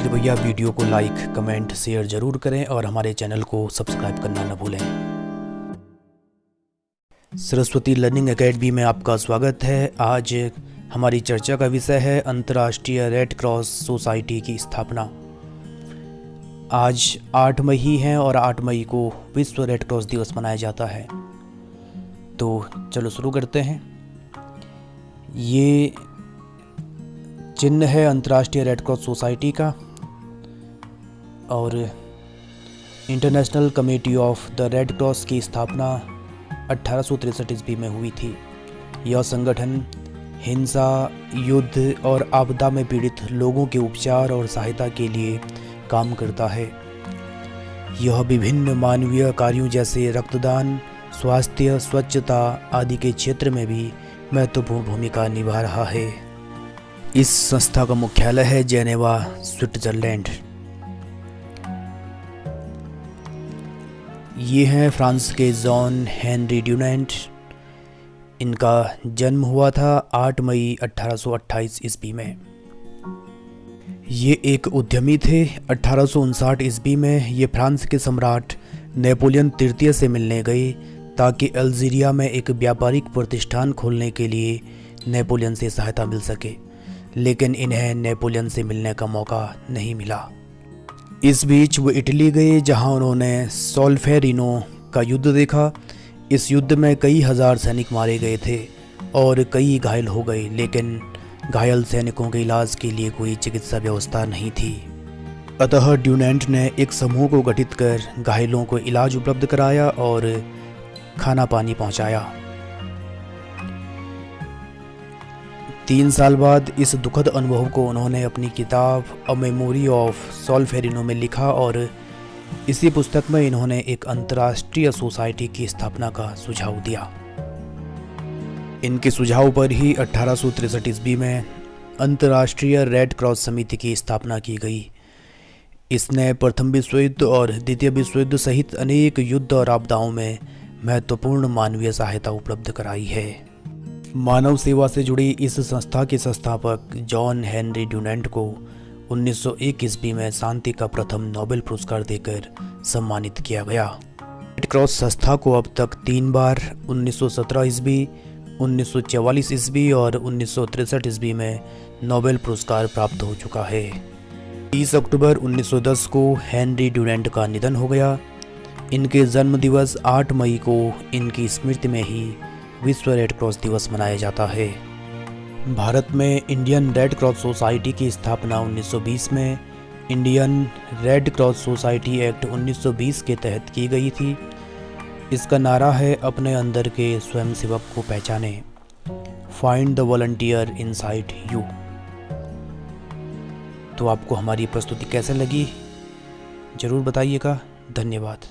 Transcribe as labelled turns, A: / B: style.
A: इसलिए भैया वीडियो को लाइक कमेंट शेयर ज़रूर करें और हमारे चैनल को सब्सक्राइब करना न भूलें। सरस्वती लर्निंग एकेडमी में आपका स्वागत है। आज हमारी चर्चा का विषय है अंतर्राष्ट्रीय रेड क्रॉस सोसाइटी की स्थापना। आज 8 मई ही है और 8 मई को विश्व रेड क्रॉस दिवस मनाया जाता है। तो चलो शुरू करते हैं। ये चिन्ह है अंतर्राष्ट्रीय रेड क्रॉस सोसाइटी का और international committee of the red cross की स्थापना 1863 ईस्वी में हुई थी। यह संगठन हिंसा, युद्ध और आपदा में पीड़ित लोगों के उपचार और सहायता के लिए काम करता है। यह विभिन्न मानवीय कार्यों जैसे रक्तदान, स्वास्थ्य, स्वच्छता आदि के क्षेत्र में भी महत्वपूर्ण भूमिका निभा रहा है। इस संस्था का मुख्यालय है जेनेवा, स्विट्जरलैंड। ये हैं फ्रांस के जॉन हेनरी ड्यूनेंट। इनका जन्म हुआ था 8 मई 1828 ईस्वी में। ये एक उद्यमी थे। 1859 ईस्वी में ये फ्रांस के सम्राट नेपोलियन तृतीय से मिलने गए ताकि अल्जीरिया में एक व्यापारिक प्रतिष्ठान खोलने के लिए नेपोलियन से सहायता मिल सके, लेकिन इन्हें नेपोलियन से मिलने का मौका नहीं मिला। इस बीच वो इटली गए जहां उन्होंने सोल्फेरिनो का युद्ध देखा। इस युद्ध में कई हजार सैनिक मारे गए थे और कई घायल हो गए, लेकिन घायल सैनिकों के इलाज के लिए कोई चिकित्सा व्यवस्था नहीं थी। अतः ड्यूनेंट ने एक समूह को गठित कर घायलों को इलाज उपलब्ध कराया और खाना पानी पहुंचाया। 3 साल बाद इस दुखद अनुभव को उन्होंने अपनी किताब अ मेमोरी ऑफ सोल्फेरिनो में लिखा और इसी पुस्तक में इन्होंने एक अंतर्राष्ट्रीय सोसाइटी की स्थापना का सुझाव दिया। इनके सुझाव पर ही 1863 ईस्वी में अंतर्राष्ट्रीय रेड क्रॉस समिति की स्थापना की गई। इसने प्रथम विश्व युद्ध और द्वितीय विश्व युद्ध सहित अनेक युद्ध और आपदाओं में महत्वपूर्ण मानवीय सहायता उपलब्ध कराई है। मानव सेवा से जुड़ी इस संस्था के संस्थापक जॉन हेनरी ड्यूनेंट को 1901 ईस्वी में शांति का प्रथम नोबेल पुरस्कार देकर सम्मानित किया गया। रेड क्रॉस संस्था को अब तक 3 बार 1917 ईस्वी, 1944 ईस्वी और 1963 ईस्वी में नोबेल पुरस्कार प्राप्त हो चुका है। 30 अक्टूबर 1910 को हेनरी ड्यूनेंट का निधन हो गया। इनके जन्म दिवस 8 मई को इनकी स्मृति में ही विश्व रेड क्रॉस दिवस मनाया जाता है। भारत में इंडियन रेड क्रॉस सोसाइटी की स्थापना 1920 में Indian red cross society act 1920 के तहत की गई थी। इसका नारा है अपने अंदर के स्वयंसेवक को पहचाने, find the volunteer inside you. तो आपको हमारी प्रस्तुति कैसे लगी ज़रूर बताइएगा। धन्यवाद।